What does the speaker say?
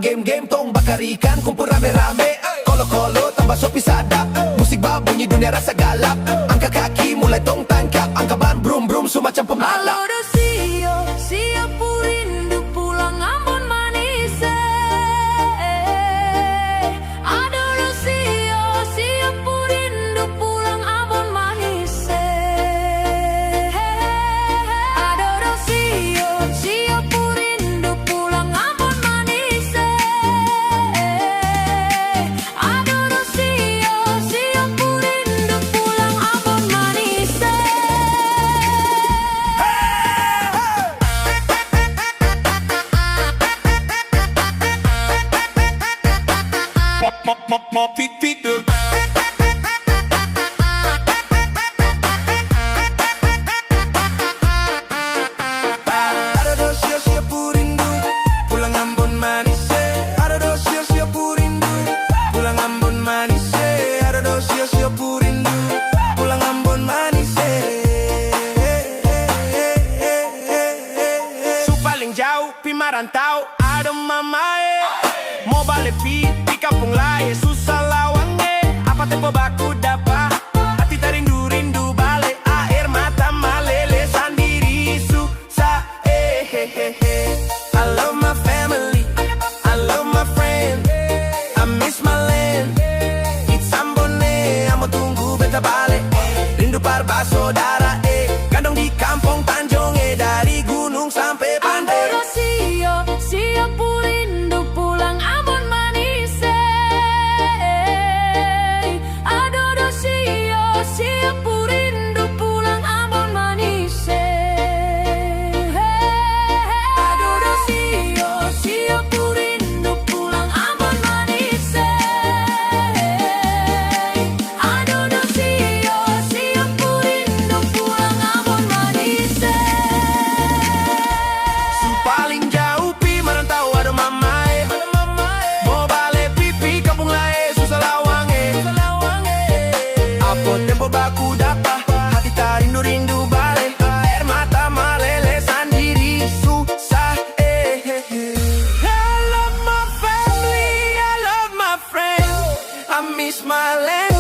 game-game tong bakar ikan, kumpul rame-rame. Kolo-kolo tambah sopi sadap, musik babunyi dunia rasa galap. Angkat kaki mulai tong tangkap, angka ban brum-brum semacam pemalap. Halo Rosio, siap rindu pulang Ambon manis. Aduh Rosio, siap rindu pulang Ambon manis. Aduh Rosio, siap rindu pulang Ambon manis. Aduh Rosio, siap rindu pulang Ambon manis. Ada Rosio siap rindu pulang Ambon manis. Ada Rosio siap rindu pulang Ambon manis. Ada Rosio siap rindu pulang Ambon manis. Su paling jauh pi marantau ada mamae. Mau balik pi kampung lain susah lawannya. Apa tempo baku dapat hati tarindu-rindu balik. Air mata malele sendiri susah. I love my family, I love my friend, I miss my land. It's Ambone, amo tunggu beta balik. Rindu parba saudara kandung di kampung Tanjung dari gunung sampai pantai. Aduh Rosio, siap rindu pulang Ambon manis. Aduh Rosio, siap rindu pulang Ambon manis. Aduh Rosio, siap rindu pulang Ambon manis. Aduh Rosio, siap rindu pulang Ambon manis. Su paling jauh pi merantau ada mamae. Mau balik pipi kampung lain susah lawange. Apa tempo baku dapat hati tarindu-rindu balik. Air mata malele sendiri susah. I love my family, I love my friends, I miss my land.